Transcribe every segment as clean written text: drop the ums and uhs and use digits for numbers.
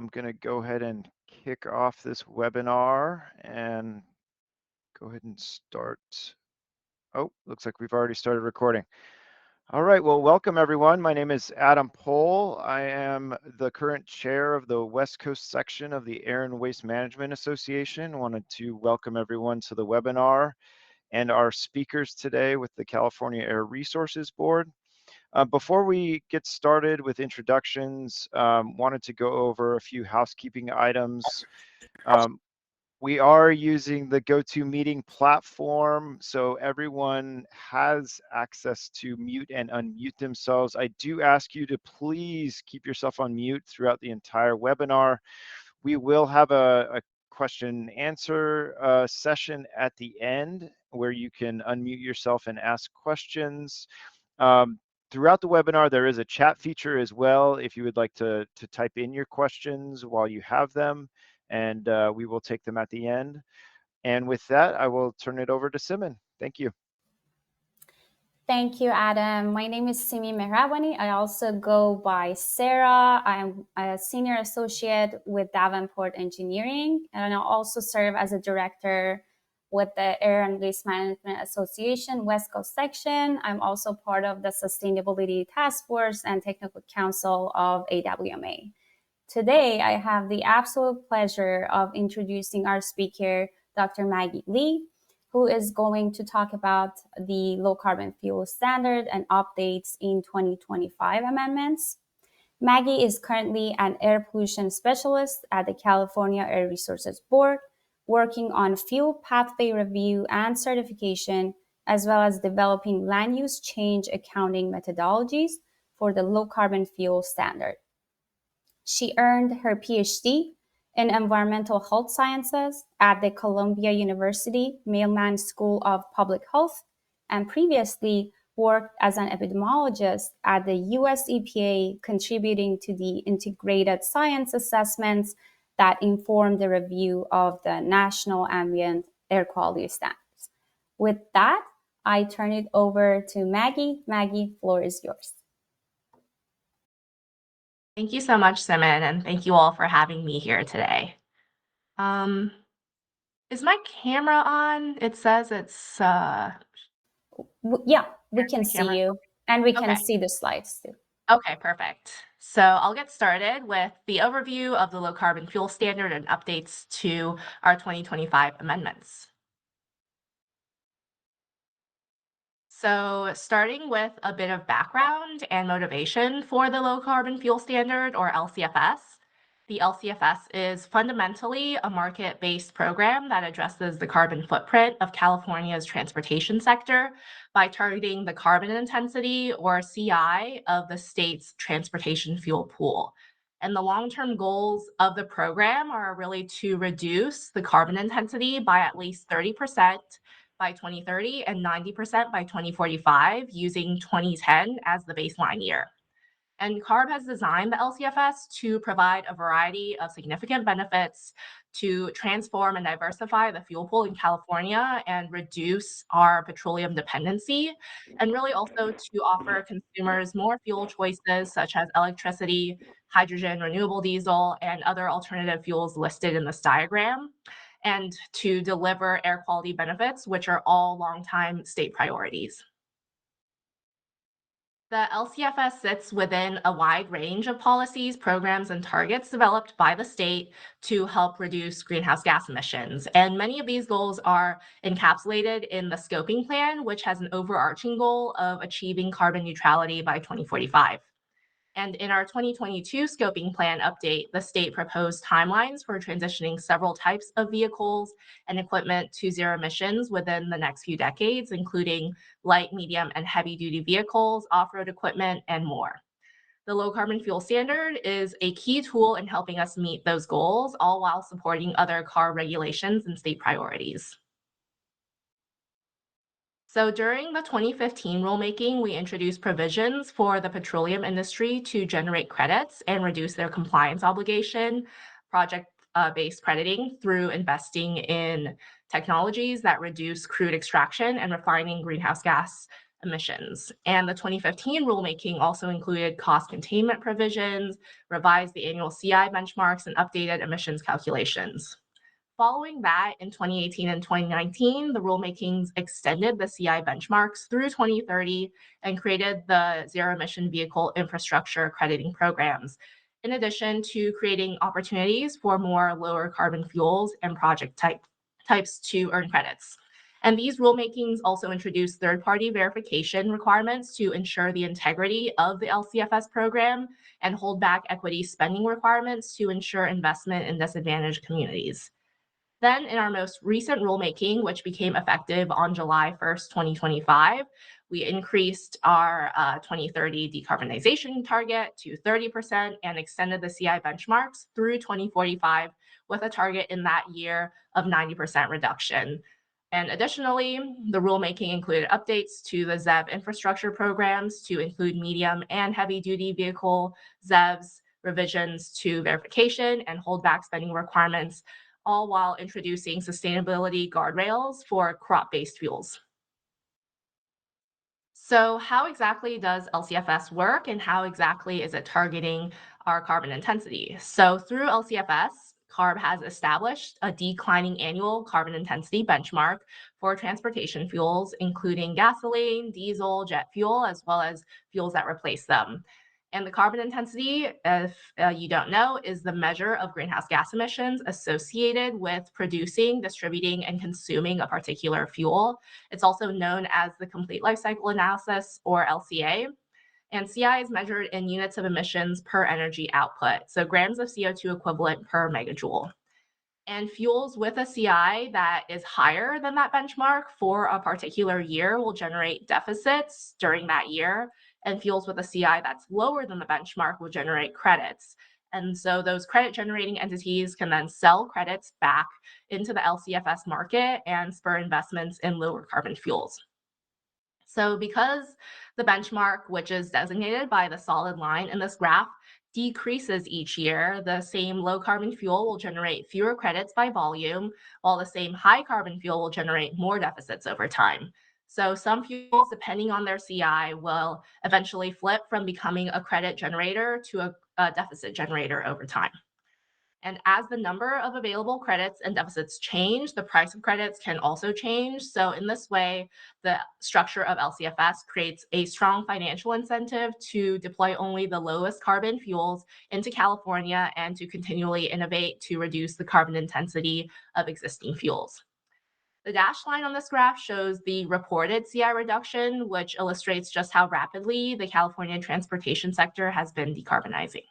I'm going to go ahead and kick off this webinar and go ahead and start. Oh, looks like we've already started recording. All right, well, welcome everyone. My name is Adam Pohl. I am the current chair of the West Coast section of the Air and Waste Management Association. I wanted to welcome everyone to the webinar and our speakers today with the California Air Resources Board. Before we get started with introductions, wanted to go over a few housekeeping items. We are using the GoToMeeting platform, so everyone has access to mute and unmute themselves. I do ask you to please keep yourself on mute throughout the entire webinar. We will have a question and answer session at the end where you can unmute yourself and ask questions. Throughout the webinar, there is a chat feature as well if you would like to type in your questions while you have them, and we will take them at the end. And with that, I will turn it over to Simon. Thank you. Thank you, Adam. My name is Simi Mehrabani. I also go by Sarah. I'm a senior associate with Davenport Engineering, and I also serve as a director with the Air and Waste Management Association West Coast section. I'm also part of the Sustainability Task Force and Technical Council of A&WMA. Today, I have the absolute pleasure of introducing our speaker, Dr. Maggie Lee, who is going to talk about the low carbon fuel standard and updates in 2025 amendments. Maggie is currently an air pollution specialist at the California Air Resources Board, working on fuel pathway review and certification, as well as developing land use change accounting methodologies for the low carbon fuel standard. She earned her PhD in Environmental Health Sciences at the Columbia University Mailman School of Public Health, and previously worked as an epidemiologist at the US EPA, contributing to the integrated science assessments that inform the review of the National Ambient Air Quality Standards. With that, I turn it over to Maggie. Maggie, floor is yours. Thank you so much, Simon, and thank you all for having me here today. Is my camera on? It says it's Yeah, we can see you, and we can see the slides too. Okay, perfect. So I'll get started with the overview of the low carbon fuel standard and updates to our 2025 amendments. So starting with a bit of background and motivation for the low carbon fuel standard, or LCFS. The LCFS is fundamentally a market-based program that addresses the carbon footprint of California's transportation sector by targeting the carbon intensity, or CI, of the state's transportation fuel pool. And the long-term goals of the program are really to reduce the carbon intensity by at least 30% by 2030 and 90% by 2045, using 2010 as the baseline year. And CARB has designed the LCFS to provide a variety of significant benefits to transform and diversify the fuel pool in California and reduce our petroleum dependency, and really also to offer consumers more fuel choices such as electricity, hydrogen, renewable diesel, and other alternative fuels listed in this diagram, and to deliver air quality benefits, which are all longtime state priorities. The LCFS sits within a wide range of policies, programs, and targets developed by the state to help reduce greenhouse gas emissions. And many of these goals are encapsulated in the scoping plan, which has an overarching goal of achieving carbon neutrality by 2045. And in our 2022 scoping plan update, the state proposed timelines for transitioning several types of vehicles and equipment to zero emissions within the next few decades, including light, medium, and heavy-duty vehicles, off-road equipment, and more. The low carbon fuel standard is a key tool in helping us meet those goals, all while supporting other CARB regulations and state priorities. So during the 2015 rulemaking, we introduced provisions for the petroleum industry to generate credits and reduce their compliance obligation, project-based crediting through investing in technologies that reduce crude extraction and refining greenhouse gas emissions. And the 2015 rulemaking also included cost containment provisions, revised the annual CI benchmarks, and updated emissions calculations. Following that, in 2018 and 2019, the rulemakings extended the CI benchmarks through 2030 and created the zero emission vehicle infrastructure accrediting programs, in addition to creating opportunities for more lower carbon fuels and project types to earn credits. And these rulemakings also introduced third-party verification requirements to ensure the integrity of the LCFS program and hold back equity spending requirements to ensure investment in disadvantaged communities. Then, in our most recent rulemaking, which became effective on July 1st, 2025, we increased our 2030 decarbonization target to 30% and extended the CI benchmarks through 2045 with a target in that year of 90% reduction. And additionally, the rulemaking included updates to the ZEV infrastructure programs to include medium and heavy duty vehicle ZEVs, revisions to verification and holdback spending requirements, all while introducing sustainability guardrails for crop-based fuels. So how exactly does LCFS work, and how exactly is it targeting our carbon intensity? So through LCFS, CARB has established a declining annual carbon intensity benchmark for transportation fuels, including gasoline, diesel, jet fuel, as well as fuels that replace them. And the carbon intensity, if you don't know, is the measure of greenhouse gas emissions associated with producing, distributing, and consuming a particular fuel. It's also known as the complete life cycle analysis, or LCA. And CI is measured in units of emissions per energy output, so grams of CO2 equivalent per megajoule. And fuels with a CI that is higher than that benchmark for a particular year will generate deficits during that year. And fuels with a CI that's lower than the benchmark will generate credits. And so those credit generating entities can then sell credits back into the LCFS market and spur investments in lower carbon fuels. So because the benchmark, which is designated by the solid line in this graph, decreases each year, the same low carbon fuel will generate fewer credits by volume, while the same high carbon fuel will generate more deficits over time. So some fuels, depending on their CI, will eventually flip from becoming a credit generator to a deficit generator over time. And as the number of available credits and deficits change, the price of credits can also change. So in this way, the structure of LCFS creates a strong financial incentive to deploy only the lowest carbon fuels into California and to continually innovate to reduce the carbon intensity of existing fuels. The dashed line on this graph shows the reported CI reduction, which illustrates just how rapidly the California transportation sector has been decarbonizing.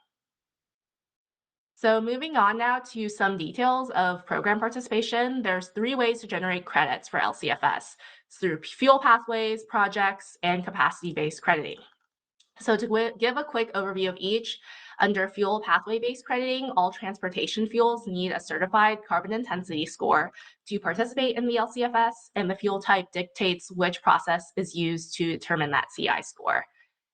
So moving on now to some details of program participation, there's 3 ways to generate credits for LCFS: through fuel pathways, projects, and capacity-based crediting. So to give a quick overview of each, under fuel pathway-based crediting, all transportation fuels need a certified carbon intensity score to participate in the LCFS, and the fuel type dictates which process is used to determine that CI score.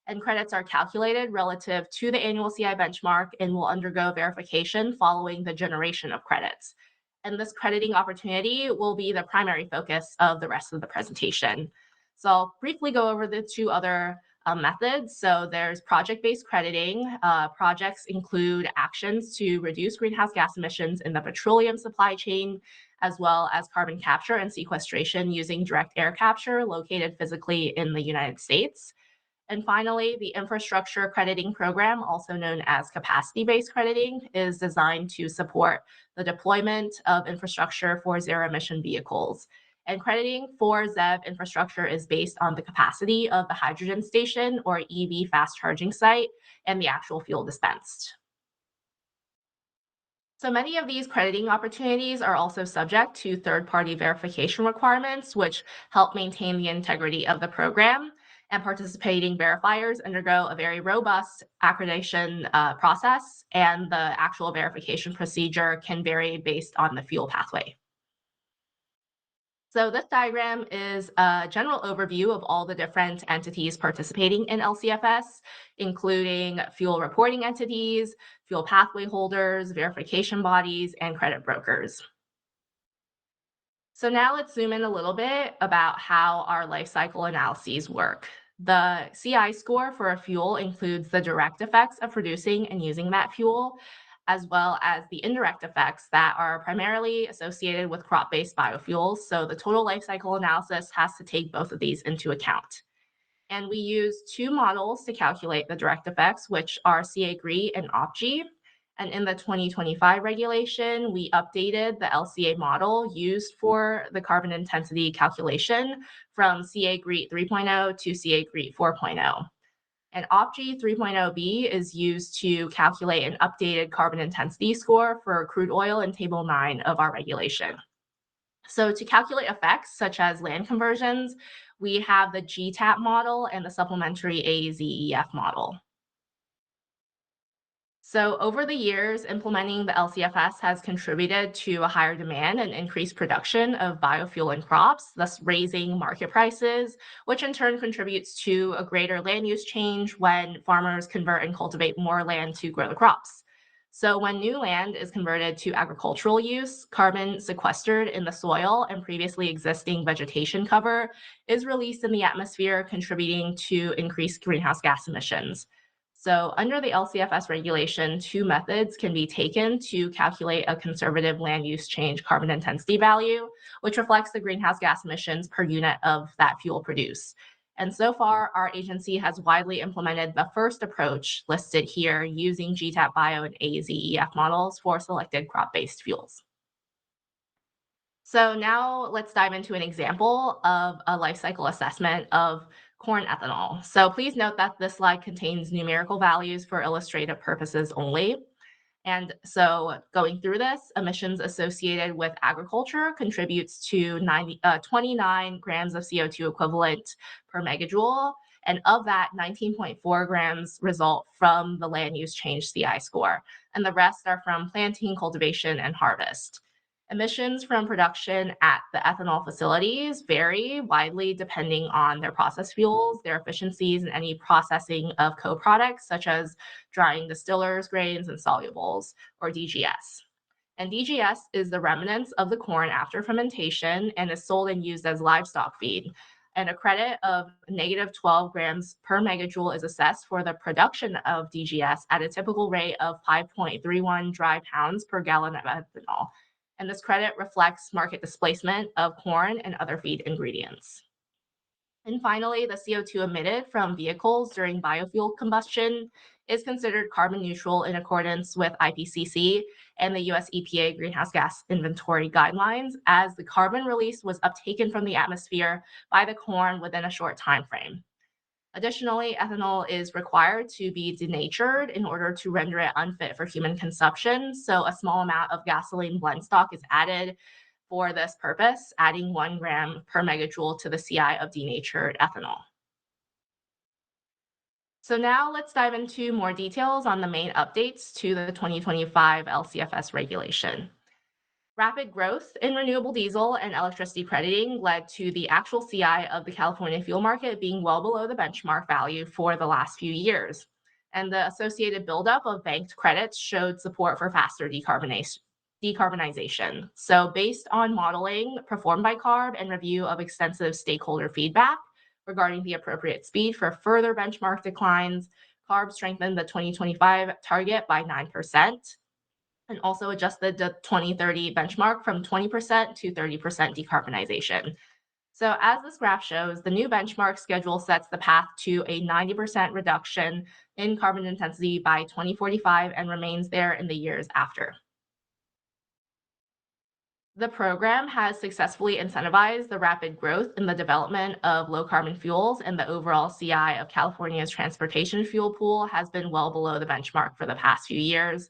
And credits are calculated relative to the annual CI benchmark and will undergo verification following the generation of credits. And this crediting opportunity will be the primary focus of the rest of the presentation. So I'll briefly go over the 2 other methods. So there's project-based crediting. Projects include actions to reduce greenhouse gas emissions in the petroleum supply chain, as well as carbon capture and sequestration using direct air capture located physically in the United States. And finally, the infrastructure crediting program, also known as capacity-based crediting, is designed to support the deployment of infrastructure for zero-emission vehicles. And crediting for ZEV infrastructure is based on the capacity of the hydrogen station or EV fast charging site and the actual fuel dispensed. So many of these crediting opportunities are also subject to third-party verification requirements, which help maintain the integrity of the program. And participating verifiers undergo a very robust accreditation process, and the actual verification procedure can vary based on the fuel pathway. So this diagram is a general overview of all the different entities participating in LCFS, including fuel reporting entities, fuel pathway holders, verification bodies, and credit brokers. So now let's zoom in a little bit about how our life cycle analyses work. The CI score for a fuel includes the direct effects of producing and using that fuel, as well as the indirect effects that are primarily associated with crop-based biofuels. So the total life cycle analysis has to take both of these into account. And we use two models to calculate the direct effects, which are CA-GREE and OPG. And in the 2025 regulation, we updated the LCA model used for the carbon intensity calculation from CA-GREE 3.0 to CA-GREE 4.0. And OPG 3.0b is used to calculate an updated carbon intensity score for crude oil in Table 9 of our regulation. So to calculate effects such as land conversions, we have the GTAP model and the supplementary AZEF model. So over the years, implementing the LCFS has contributed to a higher demand and increased production of biofuel in crops, thus raising market prices, which in turn contributes to a greater land use change when farmers convert and cultivate more land to grow the crops. So when new land is converted to agricultural use, carbon sequestered in the soil and previously existing vegetation cover is released in the atmosphere, contributing to increased greenhouse gas emissions. So under the LCFS regulation, two methods can be taken to calculate a conservative land use change carbon intensity value, which reflects the greenhouse gas emissions per unit of that fuel produced. And so far, our agency has widely implemented the first approach listed here using GTAP Bio and AZEF models for selected crop-based fuels. So now let's dive into an example of a life cycle assessment of corn ethanol. So please note that this slide contains numerical values for illustrative purposes only. And so going through this, emissions associated with agriculture contributes to 29 grams of CO2 equivalent per megajoule. And of that, 19.4 grams result from the land use change CI score. And the rest are from planting, cultivation, and harvest. Emissions from production at the ethanol facilities vary widely depending on their process fuels, their efficiencies, and any processing of co-products such as drying distillers, grains, and solubles, or DGS. And DGS is the remnants of the corn after fermentation and is sold and used as livestock feed. And a credit of negative 12 grams per megajoule is assessed for the production of DGS at a typical rate of 5.31 dry pounds per gallon of ethanol. And this credit reflects market displacement of corn and other feed ingredients. And finally, the CO2 emitted from vehicles during biofuel combustion is considered carbon neutral in accordance with IPCC and the US EPA greenhouse gas inventory guidelines, as the carbon release was uptaken from the atmosphere by the corn within a short time frame. Additionally, ethanol is required to be denatured in order to render it unfit for human consumption. So a small amount of gasoline blend stock is added for this purpose, adding 1 gram per megajoule to the CI of denatured ethanol. So now let's dive into more details on the main updates to the 2025 LCFS regulation. Rapid growth in renewable diesel and electricity crediting led to the actual CI of the California fuel market being well below the benchmark value for the last few years. And the associated buildup of banked credits showed support for faster decarbonization. So based on modeling performed by CARB and review of extensive stakeholder feedback regarding the appropriate speed for further benchmark declines, CARB strengthened the 2025 target by 9%. And also adjusted the 2030 benchmark from 20% to 30% decarbonization. So as this graph shows, the new benchmark schedule sets the path to a 90% reduction in carbon intensity by 2045 and remains there in the years after. The program has successfully incentivized the rapid growth in the development of low carbon fuels, and the overall CI of California's transportation fuel pool has been well below the benchmark for the past few years.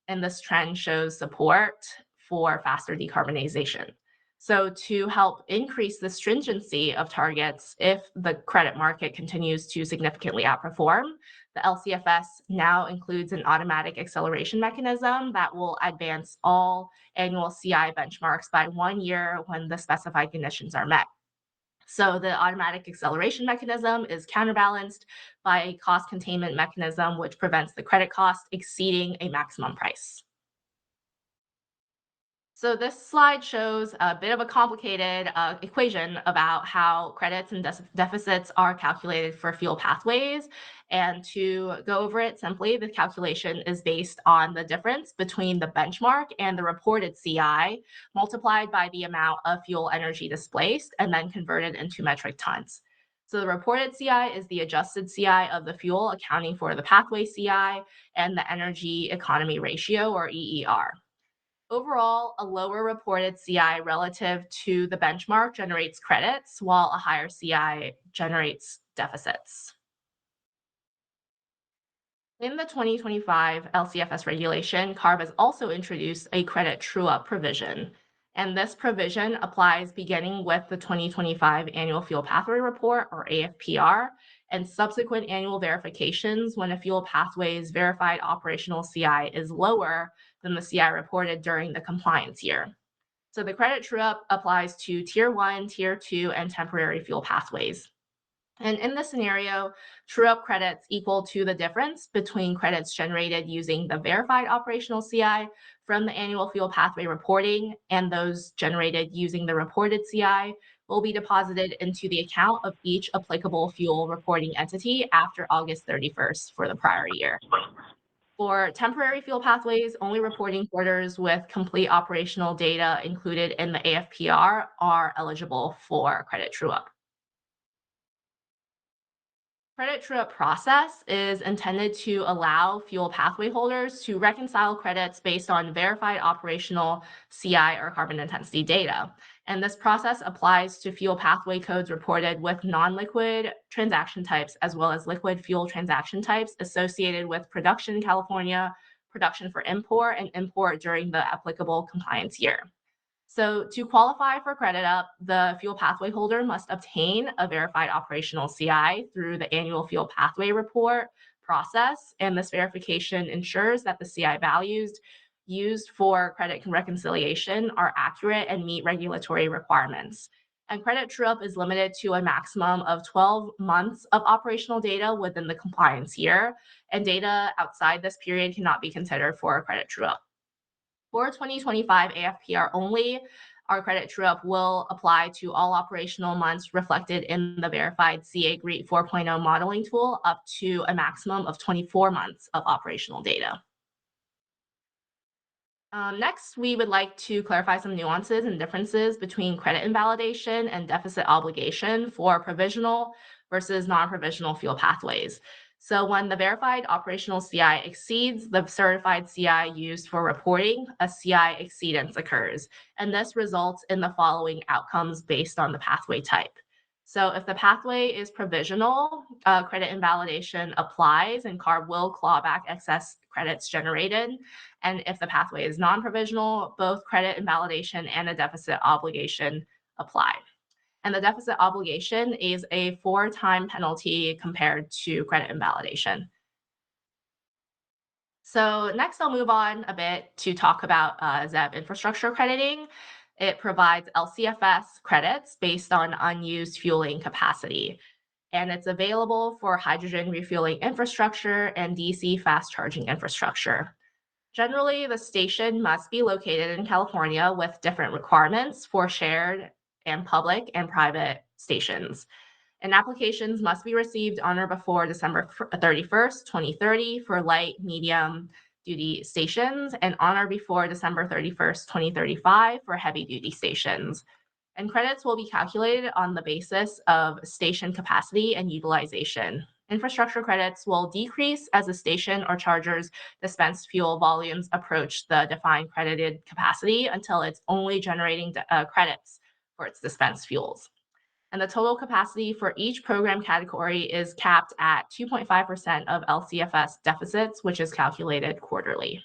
And this trend shows support for faster decarbonization. So to help increase the stringency of targets, if the credit market continues to significantly outperform, the LCFS now includes an automatic acceleration mechanism that will advance all annual CI benchmarks by 1 year when the specified conditions are met. So the automatic acceleration mechanism is counterbalanced by a cost containment mechanism, which prevents the credit cost exceeding a maximum price. So this slide shows a bit of a complicated equation about how credits and deficits are calculated for fuel pathways. And to go over it simply, the calculation is based on the difference between the benchmark and the reported CI multiplied by the amount of fuel energy displaced and then converted into metric tons. So the reported CI is the adjusted CI of the fuel, accounting for the pathway CI and the energy economy ratio, or EER. Overall, a lower reported CI relative to the benchmark generates credits, while a higher CI generates deficits. In the 2025 LCFS regulation, CARB has also introduced a credit true-up provision. And this provision applies beginning with the 2025 Annual Fuel Pathway Report, or AFPR, and subsequent annual verifications when a fuel pathway's verified operational CI is lower than the CI reported during the compliance year. So the credit true-up applies to Tier 1, Tier 2, and temporary fuel pathways. And in this scenario, true-up credits equal to the difference between credits generated using the verified operational CI from the annual fuel pathway reporting and those generated using the reported CI will be deposited into the account of each applicable fuel reporting entity after August 31st for the prior year. For temporary fuel pathways, only reporting quarters with complete operational data included in the AFPR are eligible for credit true-up. Credit true-up process is intended to allow fuel pathway holders to reconcile credits based on verified operational CI or carbon intensity data. And this process applies to fuel pathway codes reported with non-liquid transaction types as well as liquid fuel transaction types associated with production in California, production for import, and import during the applicable compliance year. So to qualify for credit up, the fuel pathway holder must obtain a verified operational CI through the annual fuel pathway report process. And this verification ensures that the CI values used for credit reconciliation are accurate and meet regulatory requirements. And credit true-up is limited to a maximum of 12 months of operational data within the compliance year, and data outside this period cannot be considered for a credit true-up. For 2025 AFPR only, our credit true-up will apply to all operational months reflected in the verified CA GREET 4.0 modeling tool up to a maximum of 24 months of operational data. Next, we would like to clarify some nuances and differences between credit invalidation and deficit obligation for provisional versus non-provisional fuel pathways. So when the verified operational CI exceeds the certified CI used for reporting, a CI exceedance occurs. And this results in the following outcomes based on the pathway type. So if the pathway is provisional, credit invalidation applies and CARB will claw back excess credits generated. And if the pathway is non-provisional, both credit invalidation and a deficit obligation apply. And the deficit obligation is a 4-time penalty compared to credit invalidation. So next I'll move on a bit to talk about ZEV infrastructure crediting. It provides LCFS credits based on unused fueling capacity. And it's available for hydrogen refueling infrastructure and DC fast charging infrastructure. Generally, the station must be located in California with different requirements for shared and public and private stations. And applications must be received on or before December 31st, 2030 for light, medium duty stations, and on or before December 31st, 2035 for heavy duty stations. And credits will be calculated on the basis of station capacity and utilization. Infrastructure credits will decrease as the station or charger's dispensed fuel volumes approach the defined credited capacity until it's only generating credits for its dispensed fuels. And the total capacity for each program category is capped at 2.5% of LCFS deficits, which is calculated quarterly.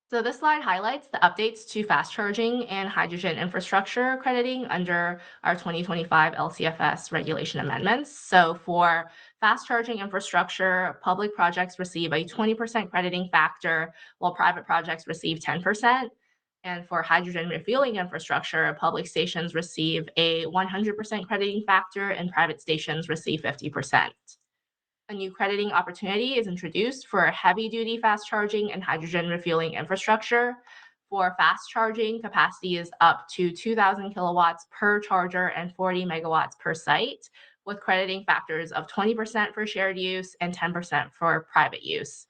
So this slide highlights the updates to fast charging and hydrogen infrastructure crediting under our 2025 LCFS regulation amendments. So for fast charging infrastructure, public projects receive a 20% crediting factor, while private projects receive 10%. And for hydrogen refueling infrastructure, public stations receive a 100% crediting factor and private stations receive 50%. A new crediting opportunity is introduced for heavy-duty fast charging and hydrogen refueling infrastructure. For fast charging, capacity is up to 2,000 kilowatts per charger and 40 megawatts per site, with crediting factors of 20% for shared use and 10% for private use.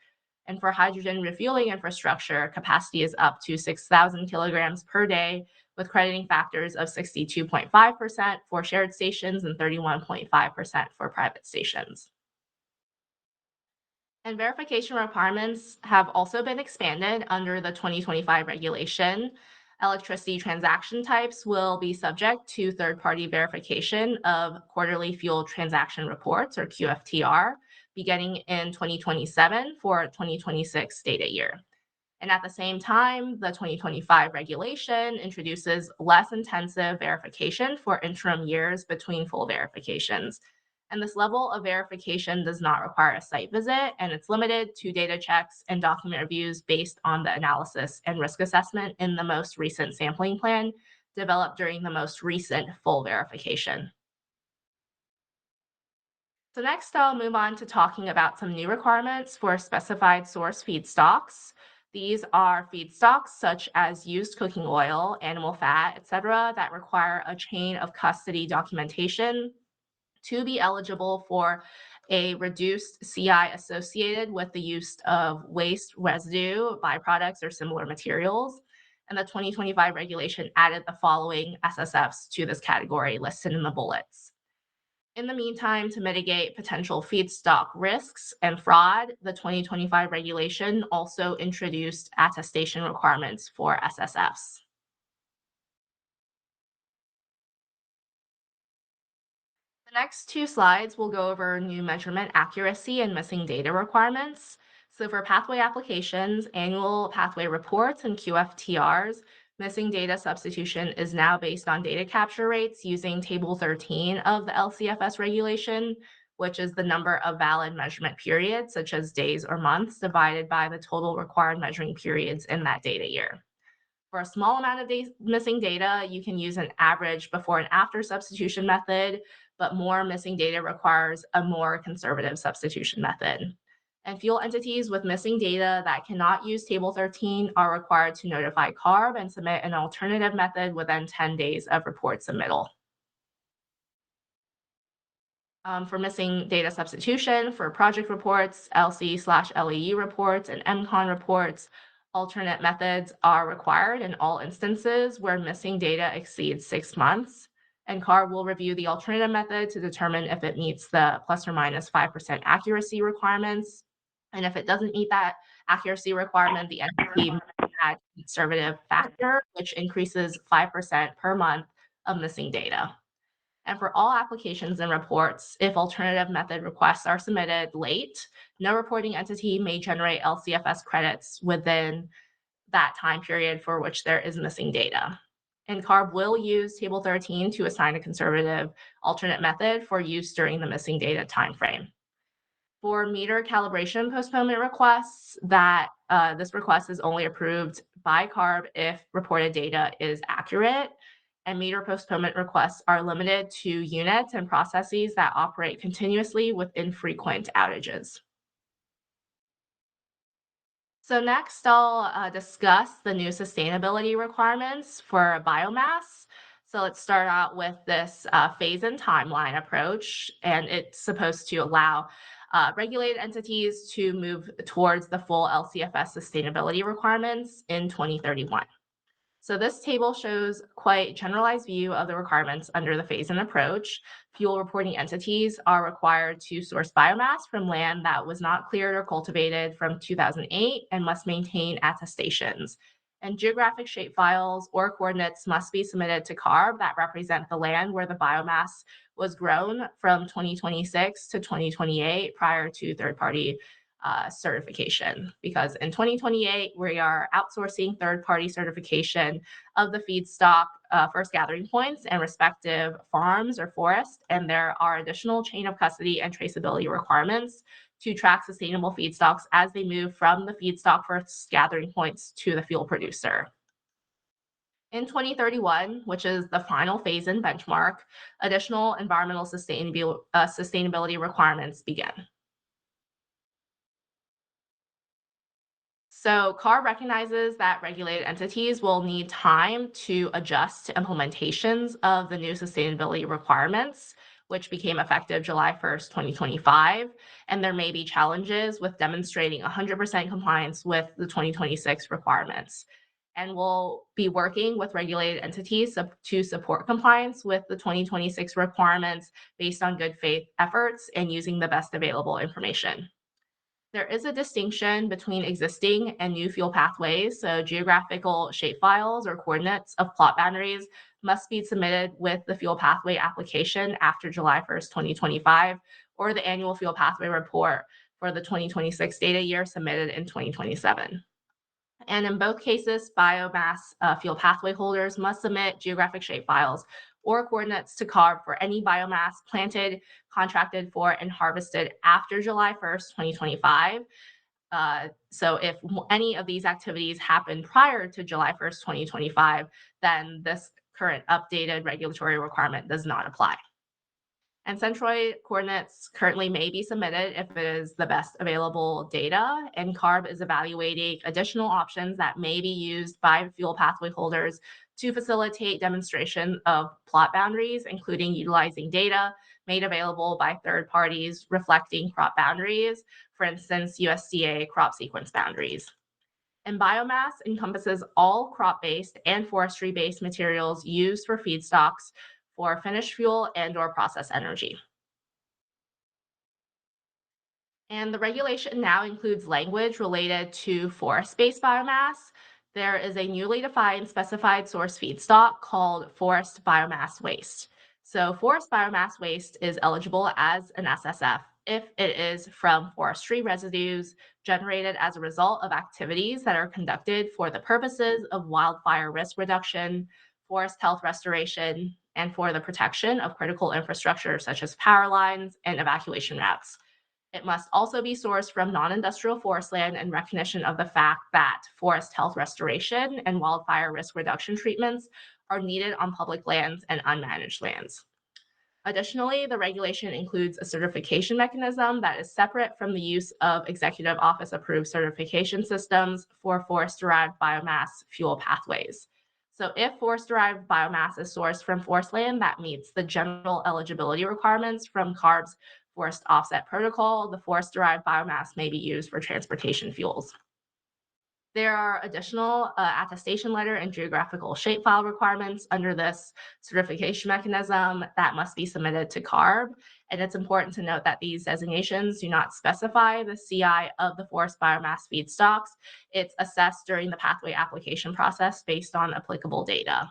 And for hydrogen refueling infrastructure, capacity is up to 6,000 kilograms per day, with crediting factors of 62.5% for shared stations and 31.5% for private stations. And verification requirements have also been expanded under the 2025 regulation. Electricity transaction types will be subject to third-party verification of quarterly fuel transaction reports, or QFTR, beginning in 2027 for 2026 data year. And at the same time, the 2025 regulation introduces less intensive verification for interim years between full verifications. And this level of verification does not require a site visit, and it's limited to data checks and document reviews based on the analysis and risk assessment in the most recent sampling plan developed during the most recent full verification. So next, I'll move on to talking about some new requirements for specified source feedstocks. These are feedstocks such as used cooking oil, animal fat, etc., that require a chain of custody documentation to be eligible for a reduced CI associated with the use of waste, residue, byproducts, or similar materials. And the 2025 regulation added the following SSFs to this category listed in the bullets. In the meantime, to mitigate potential feedstock risks and fraud, the 2025 regulation also introduced attestation requirements for SSFs. The next two slides will go over new measurement accuracy and missing data requirements. So for pathway applications, annual pathway reports, and QFTRs, missing data substitution is now based on data capture rates using Table 13 of the LCFS regulation, which is the number of valid measurement periods, such as days or months, divided by the total required measuring periods in that data year. For a small amount of missing data, you can use an average before and after substitution method, but more missing data requires a more conservative substitution method. And fuel entities with missing data that cannot use Table 13 are required to notify CARB and submit an alternative method within 10 days of report submittal. For missing data substitution, for project reports, LC/LEU reports, and MCON reports, alternate methods are required in all instances where missing data exceeds 6 months. And CARB will review the alternative method to determine if it meets the plus or minus 5% accuracy requirements. And if it doesn't meet that accuracy requirement, the entity may add a conservative factor, which increases 5% per month of missing data. And for all applications and reports, if alternative method requests are submitted late, no reporting entity may generate LCFS credits within that time period for which there is missing data. And CARB will use Table 13 to assign a conservative alternate method for use during the missing data timeframe. For meter calibration postponement requests, this request is only approved by CARB if reported data is accurate. And meter postponement requests are limited to units and processes that operate continuously with infrequent outages. So next, I'll discuss the new sustainability requirements for biomass. So let's start out with this phase-in timeline approach, and it's supposed to allow regulated entities to move towards the full LCFS sustainability requirements in 2031. So this table shows quite generalized view of the requirements under the phase-in approach. Fuel reporting entities are required to source biomass from land that was not cleared or cultivated from 2008 and must maintain attestations. And geographic shapefiles or coordinates must be submitted to CARB that represent the land where the biomass was grown from 2026 to 2028 prior to third-party certification, because in 2028, we are outsourcing third-party certification of the feedstock first gathering points and respective farms or forests, and there are additional chain of custody and traceability requirements to track sustainable feedstocks as they move from the feedstock first gathering points to the fuel producer. In 2031, which is the final phase-in benchmark, additional environmental sustainability requirements begin. So CARB recognizes that regulated entities will need time to adjust to implementations of the new sustainability requirements, which became effective July 1st, 2025. And there may be challenges with demonstrating 100% compliance with the 2026 requirements. And we'll be working with regulated entities to support compliance with the 2026 requirements based on good faith efforts and using the best available information. There is a distinction between existing and new fuel pathways. So geographical shapefiles or coordinates of plot boundaries must be submitted with the fuel pathway application after July 1st, 2025, or the annual fuel pathway report for the 2026 data year submitted in 2027. And in both cases, biomass fuel pathway holders must submit geographic shapefiles or coordinates to CARB for any biomass planted, contracted for, and harvested after July 1st, 2025. So if any of these activities happen prior to July 1st, 2025, then this current updated regulatory requirement does not apply. And centroid coordinates currently may be submitted if it is the best available data, and CARB is evaluating additional options that may be used by fuel pathway holders to facilitate demonstration of plot boundaries, including utilizing data made available by third parties reflecting crop boundaries, for instance, USDA crop sequence boundaries. And biomass encompasses all crop-based and forestry-based materials used for feedstocks for finished fuel and/or process energy. And the regulation now includes language related to forest-based biomass. There is a newly defined specified source feedstock called forest biomass waste. So forest biomass waste is eligible as an SSF if it is from forestry residues generated as a result of activities that are conducted for the purposes of wildfire risk reduction, forest health restoration, and for the protection of critical infrastructure such as power lines and evacuation routes. It must also be sourced from non-industrial forest land in recognition of the fact that forest health restoration and wildfire risk reduction treatments are needed on public lands and unmanaged lands. Additionally, the regulation includes a certification mechanism that is separate from the use of Executive Office approved certification systems for forest-derived biomass fuel pathways. So if forest-derived biomass is sourced from forest land that meets the general eligibility requirements from CARB's forest offset protocol, the forest-derived biomass may be used for transportation fuels. There are additional attestation letter and geographical shapefile requirements under this certification mechanism that must be submitted to CARB. And it's important to note that these designations do not specify the CI of the forest biomass feedstocks. It's assessed during the pathway application process based on applicable data.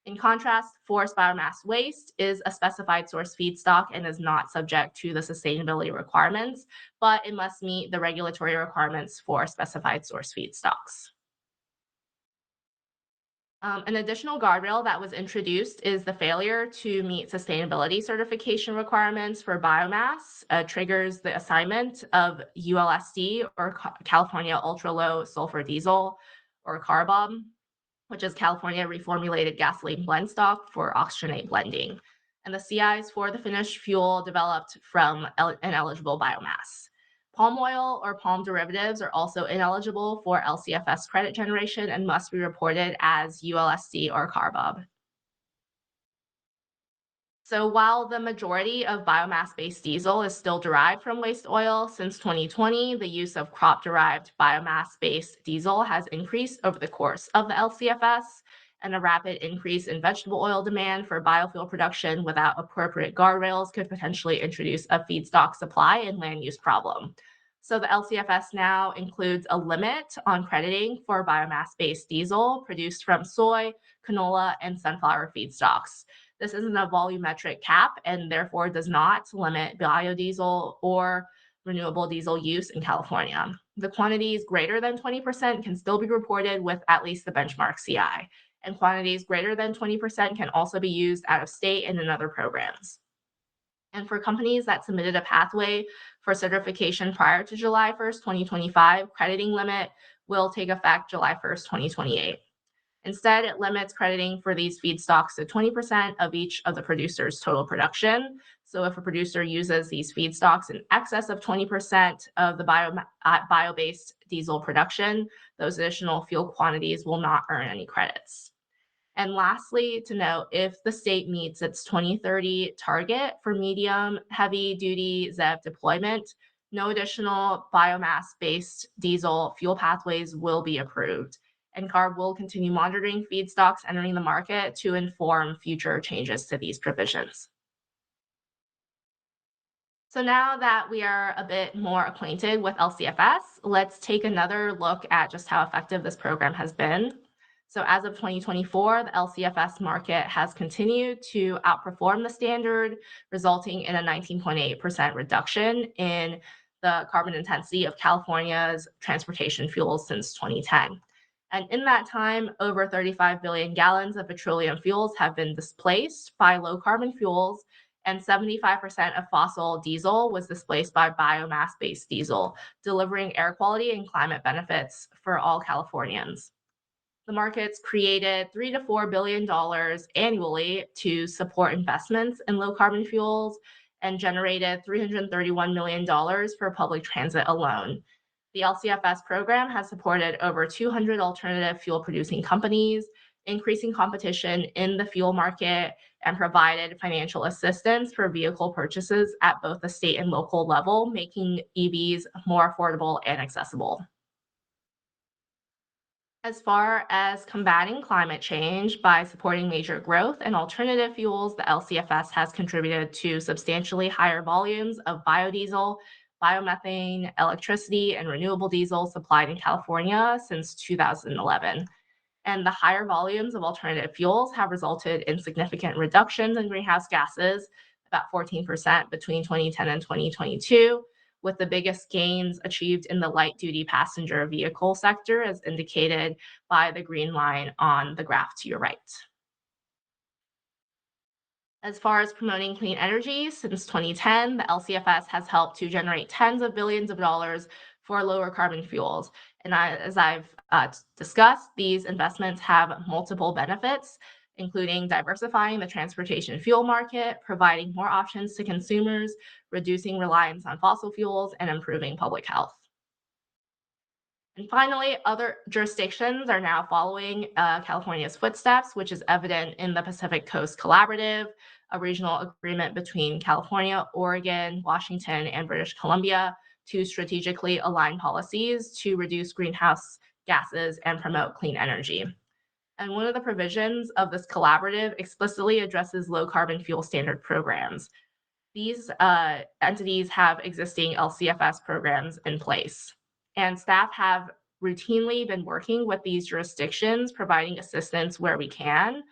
In contrast, forest biomass waste is a specified source feedstock and is not subject to the sustainability requirements, but it must meet the regulatory requirements for specified source feedstocks. An additional guardrail that was introduced is the failure to meet sustainability certification requirements for biomass triggers the assignment of ULSD or California Ultra Low Sulfur Diesel or CARBOB, which is California Reformulated Gasoline Blend Stock for oxygenate blending. And the CIs for the finished fuel developed from an eligible biomass. Palm oil or palm derivatives are also ineligible for LCFS credit generation and must be reported as ULSD or CARBOB. So while the majority of biomass-based diesel is still derived from waste oil, since 2020, the use of crop-derived biomass-based diesel has increased over the course of the LCFS, and a rapid increase in vegetable oil demand for biofuel production without appropriate guardrails could potentially introduce a feedstock supply and land use problem. So the LCFS now includes a limit on crediting for biomass-based diesel produced from soy, canola, and sunflower feedstocks. This isn't a volumetric cap and therefore does not limit biodiesel or renewable diesel use in California. The quantities greater than 20% can still be reported with at least the benchmark CI, and quantities greater than 20% can also be used out of state and in other programs. And for companies that submitted a pathway for certification prior to July 1st, 2025, crediting limit will take effect July 1st, 2028. Instead, it limits crediting for these feedstocks to 20% of each of the producer's total production. So if a producer uses these feedstocks in excess of 20% of the bio-based diesel production, those additional fuel quantities will not earn any credits. And lastly, to note, if the state meets its 2030 target for medium heavy duty ZEV deployment, no additional biomass-based diesel fuel pathways will be approved. And CARB will continue monitoring feedstocks entering the market to inform future changes to these provisions. So now that we are a bit more acquainted with LCFS, let's take another look at just how effective this program has been. So as of 2024, the LCFS market has continued to outperform the standard, resulting in a 19.8% reduction in the carbon intensity of California's transportation fuels since 2010. And in that time, over 35 billion gallons of petroleum fuels have been displaced by low carbon fuels, and 75% of fossil diesel was displaced by biomass-based diesel, delivering air quality and climate benefits for all Californians. The markets created $3 to $4 billion annually to support investments in low carbon fuels and generated $331 million for public transit alone. The LCFS program has supported over 200 alternative fuel producing companies, increasing competition in the fuel market, and provided financial assistance for vehicle purchases at both the state and local level, making EVs more affordable and accessible. As far as combating climate change by supporting major growth in alternative fuels, the LCFS has contributed to substantially higher volumes of biodiesel, biomethane, electricity, and renewable diesel supplied in California since 2011. And the higher volumes of alternative fuels have resulted in significant reductions in greenhouse gases, about 14% between 2010 and 2022, with the biggest gains achieved in the light-duty passenger vehicle sector, as indicated by the green line on the graph to your right. As far as promoting clean energy, since 2010, the LCFS has helped to generate tens of billions of dollars for lower carbon fuels. And as I've discussed, these investments have multiple benefits, including diversifying the transportation fuel market, providing more options to consumers, reducing reliance on fossil fuels, and improving public health. And finally, other jurisdictions are now following California's footsteps, which is evident in the Pacific Coast Collaborative, a regional agreement between California, Oregon, Washington, and British Columbia to strategically align policies to reduce greenhouse gases and promote clean energy. And one of the provisions of this collaborative explicitly addresses low carbon fuel standard programs. These entities have existing LCFS programs in place, and staff have routinely been working with these jurisdictions, providing assistance where we can.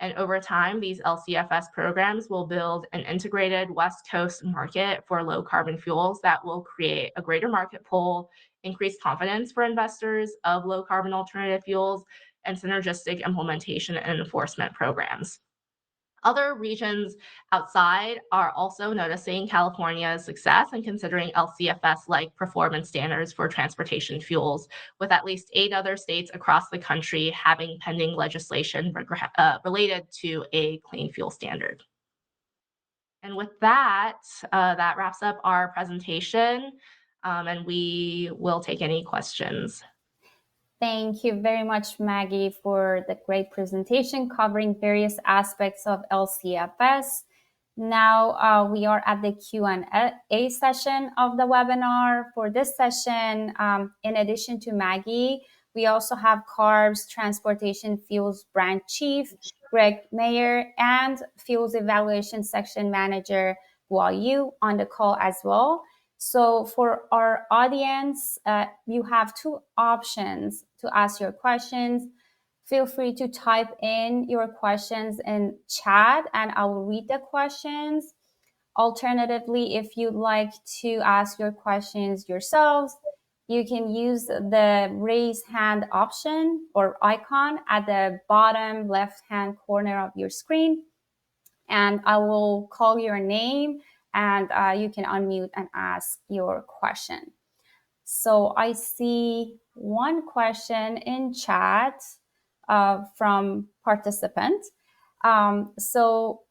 And over time, these LCFS programs will build an integrated West Coast market for low carbon fuels that will create a greater market pull, increase confidence for investors of low carbon alternative fuels, and synergistic implementation and enforcement programs. Other regions outside are also noticing California's success and considering LCFS-like performance standards for transportation fuels, with at least 8 other states across the country having pending legislation related to a clean fuel standard. And with that, that wraps up our presentation, and we will take any questions. Thank you very much, Maggie, for the great presentation covering various aspects of LCFS. Now we are at the Q&A session of the webinar. For this session, in addition to Maggie, we also have CARB's Transportation Fuels Branch Chief, Greg Mayer, and Fuels Evaluation Section Manager, Guo Yu, on the call as well. So for our audience, you have 2 options to ask your questions. Feel free to type in your questions in chat and I will read the questions. Alternatively, if you'd like to ask your questions yourselves, you can use the raise hand option or icon at the bottom left-hand corner of your screen. And I will call your name and you can unmute and ask your question. So I see one question in chat. from participants. So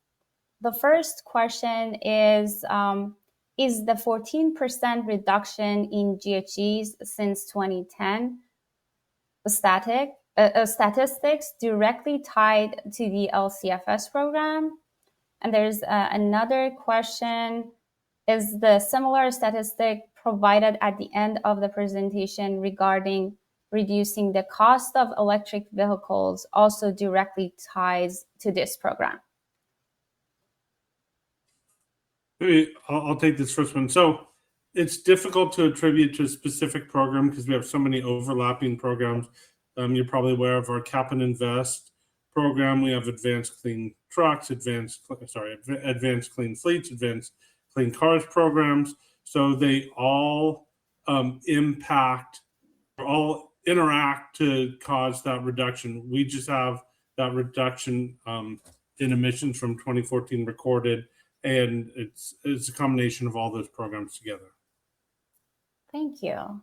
the first question is the 14% reduction in GHGs since 2010 statistics directly tied to the LCFS program? And there's another question, is the similar statistic provided at the end of the presentation regarding reducing the cost of electric vehicles also directly ties to this program? I'll take this first one. So it's difficult to attribute to a specific program because we have so many overlapping programs. You're probably aware of our Cap and Invest program. We have Advanced Clean Trucks, Advanced Clean Fleets, Advanced Clean Cars programs. So they all impact, or all interact to cause that reduction. We just have that reduction in emissions from 2014 recorded, and it's a combination of all those programs together. Thank you.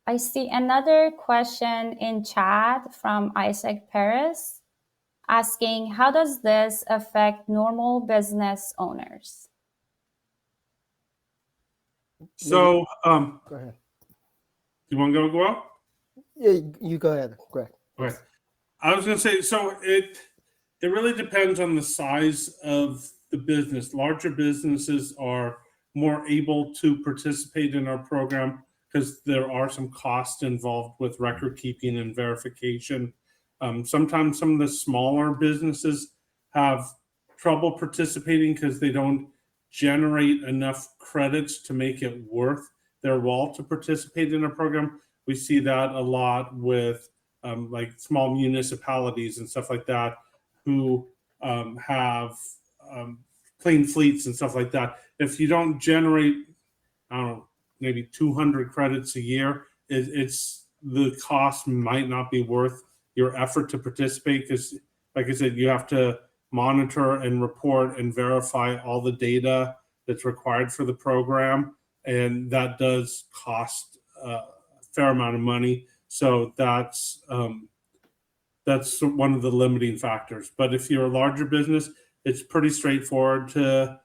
I see another question in chat from Isaac Paris asking, how does this affect normal business owners? So, Go ahead. you want to go out? Yeah, you go ahead, Greg. Okay. I was going to say, so it really depends on the size of the business. Larger businesses are more able to participate in our program because there are some costs involved with record keeping and verification. Sometimes some of the smaller businesses have trouble participating because they don't generate enough credits to make it worth their while to participate in a program. We see that a lot with like small municipalities and stuff like that who have clean fleets and stuff like that. If you don't generate, I don't know, maybe 200 credits a year, it's the cost might not be worth your effort to participate because, like I said, you have to monitor and report and verify all the data that's required for the program, and that does cost a fair amount of money. So that's one of the limiting factors. But if you're a larger business, it's pretty straightforward to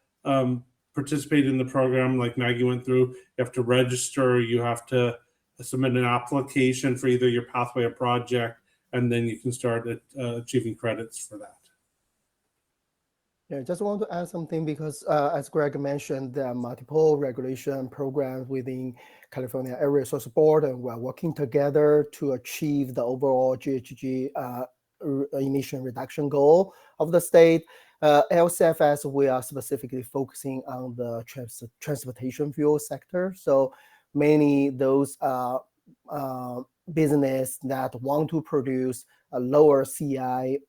participate in the program. Like Maggie went through, you have to register, you have to submit an application for either your pathway or project, and then you can start achieving credits for that. Yeah, just want to add something because as Greg mentioned, there are multiple regulation programs within California Air Resource Board, and we're working together to achieve the overall GHG emission reduction goal of the state. LCFS, we are specifically focusing on the transportation fuel sector. So many those business that want to produce a lower CI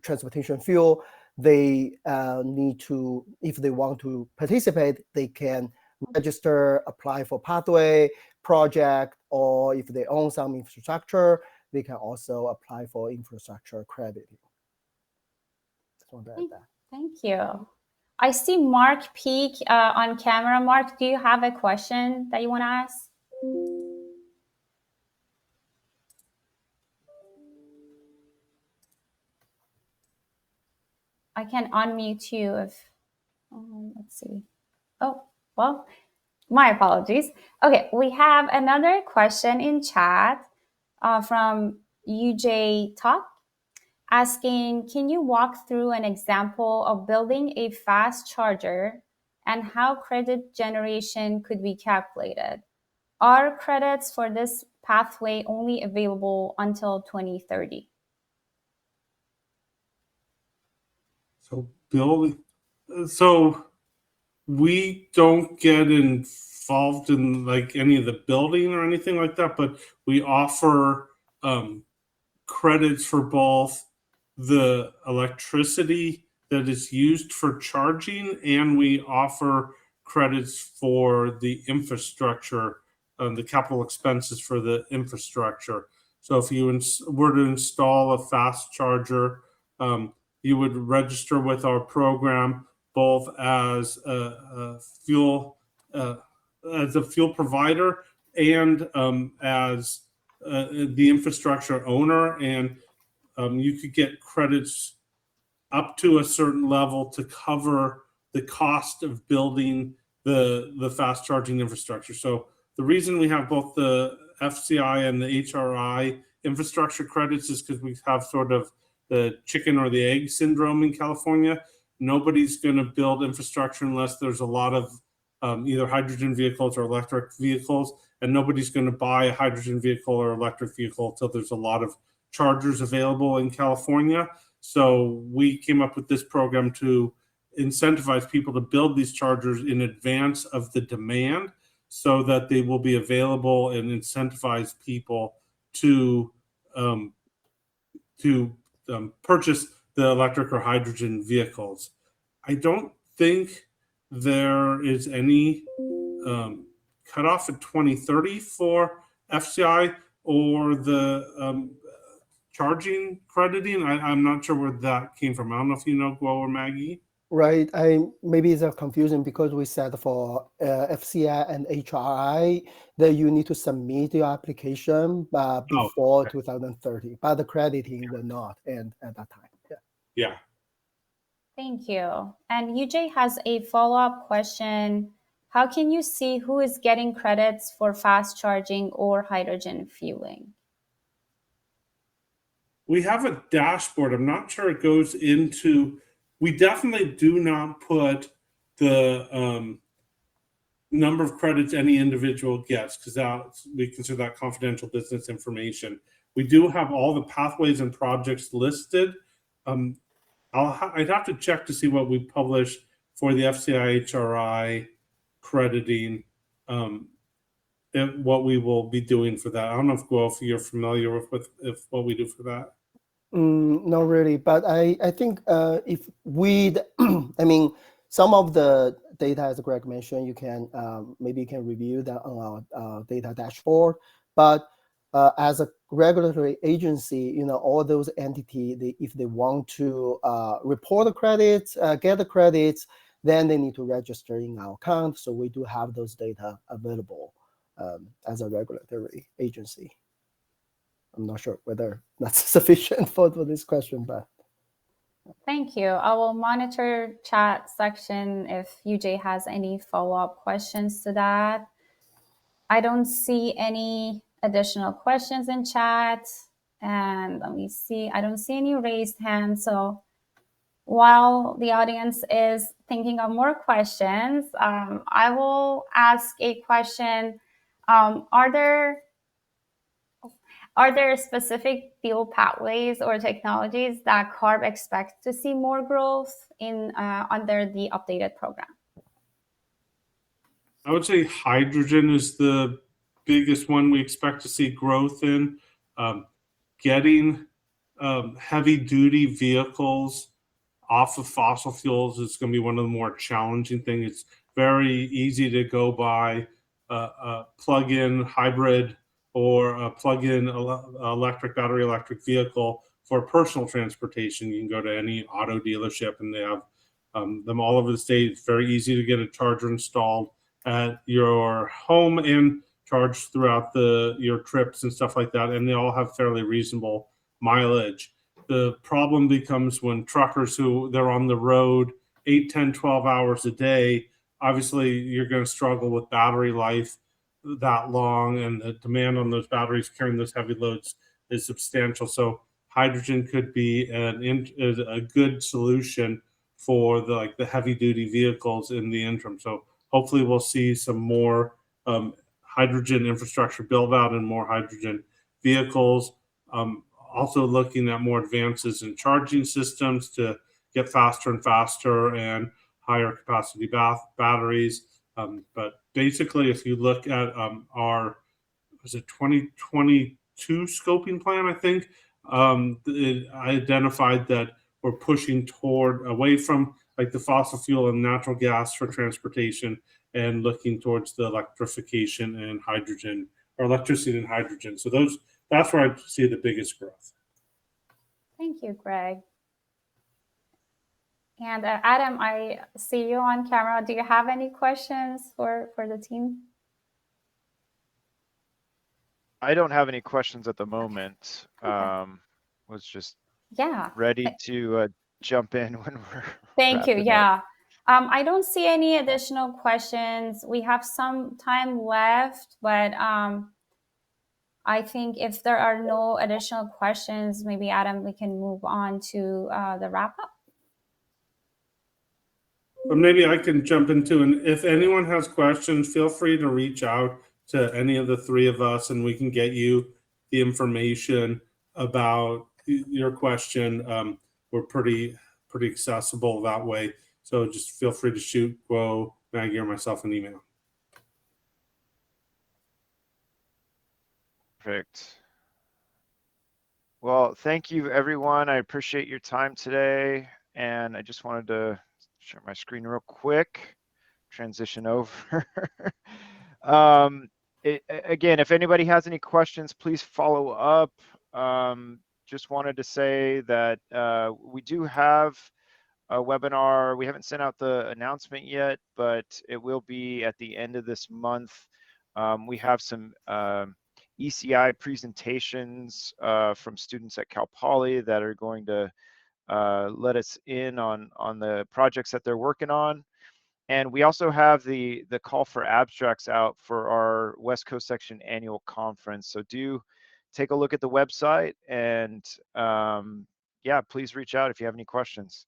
transportation fuel, they need to, if they want to participate, they can register, apply for pathway project, or if they own some infrastructure, they can also apply for infrastructure crediting. Thank you. I see Mark Peak on camera. Mark, do you have a question that you want to ask? I can unmute you if, let's see. Oh, well, my apologies. Okay, we have another question in chat from UJ Talk asking, can you walk through an example of building a fast charger and how credit generation could be calculated? Are credits for this pathway only available until 2030? So we don't get involved in like any of the building or anything like that, but we offer credits for both the electricity that is used for charging, and we offer credits for the infrastructure, the capital expenses for the infrastructure. So if you were to install a fast charger, you would register with our program both as a fuel provider and as the infrastructure owner, and you could get credits up to a certain level to cover the cost of building the fast charging infrastructure. So the reason we have both the FCI and the HRI infrastructure credits is because we have sort of the chicken or the egg syndrome in California. Nobody's going to build infrastructure unless there's a lot of either hydrogen vehicles or electric vehicles, and nobody's going to buy a hydrogen vehicle or electric vehicle until there's a lot of chargers available in California. So we came up with this program to incentivize people to build these chargers in advance of the demand so that they will be available and incentivize people to purchase the electric or hydrogen vehicles. I don't think there is any cutoff at 2030 for FCI or the charging crediting. I'm not sure where that came from. I don't know if you know, Guo or Maggie. Right. Maybe it's confusing because we said for FCI and HRI that you need to submit your application before okay. 2030, but the crediting will not end at that time. Yeah. Yeah. Thank you. And UJ has a follow-up question. How can you see who is getting credits for fast charging or hydrogen fueling? We have a dashboard. I'm not sure it goes into, we definitely do not put the number of credits any individual gets because we consider that confidential business information. We do have all the pathways and projects listed. I'd have to check to see what we published for the FCI HRI crediting, and what we will be doing for that. I don't know if you're familiar with what we do for that. Not really, but I think if we, I mean, some of the data, as Greg mentioned, you can maybe you can review that on our data dashboard. But as a regulatory agency, all those entities, if they want to report the credits, get the credits, then they need to register in our account. So we do have those data available as a regulatory agency. I'm not sure whether that's sufficient for this question, but. Thank you. I will monitor chat section if UJ has any follow-up questions to that. I don't see any additional questions in chat. And let me see, I don't see any raised hands. So while the audience is thinking of more questions, I will ask a question. Are there specific fuel pathways or technologies that CARB expects to see more growth in under the updated program? I would say hydrogen is the biggest one we expect to see growth in. Getting heavy duty vehicles off of fossil fuels is going to be one of the more challenging things. It's very easy to go buy a plug-in hybrid or a plug-in battery electric vehicle for personal transportation. You can go to any auto dealership and they have them all over the state. It's very easy to get a charger installed at your home and charge throughout your trips and stuff like that. And they all have fairly reasonable mileage. The problem becomes when truckers they're on the road 8, 10, 12 hours a day. Obviously, you're going to struggle with battery life that long, and the demand on those batteries carrying those heavy loads is substantial. So hydrogen could be a good solution for the heavy duty vehicles in the interim. So hopefully we'll see some more hydrogen infrastructure build out and more hydrogen vehicles. Also looking at more advances in charging systems to get faster and faster and higher capacity batteries. But basically, if you look at our 2022 scoping plan, I think it identified that we're pushing away from the fossil fuel and natural gas for transportation and looking towards the electrification and hydrogen, or electricity and hydrogen. So that's where I see the biggest growth. Thank you, Greg. And Adam, I see you on camera. Do you have any questions for the team? I don't have any questions at the moment. Okay. Was just Yeah. ready to jump in when we're Thank you. wrapping up. Yeah. I don't see any additional questions. We have some time left, but I think if there are no additional questions, maybe Adam, we can move on to the wrap up. But maybe I can jump into, and if anyone has questions, feel free to reach out to any of the three of us, and we can get you the information about your question. We're pretty accessible that way. So just feel free to shoot Guo, Maggie, or myself an email. Perfect. Well, thank you, everyone. I appreciate your time today. And I just wanted to share my screen real quick, transition over. Again, if anybody has any questions, please follow up. Just wanted to say that we do have a webinar. We haven't sent out the announcement yet, but it will be at the end of this month. We have some ECI presentations from students at Cal Poly that are going to let us in on the projects that they're working on. And we also have the call for abstracts out for our West Coast Section annual conference. So do take a look at the website, and yeah, please reach out if you have any questions.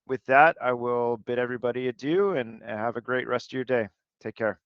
With that, I will bid everybody adieu and have a great rest of your day. Take care.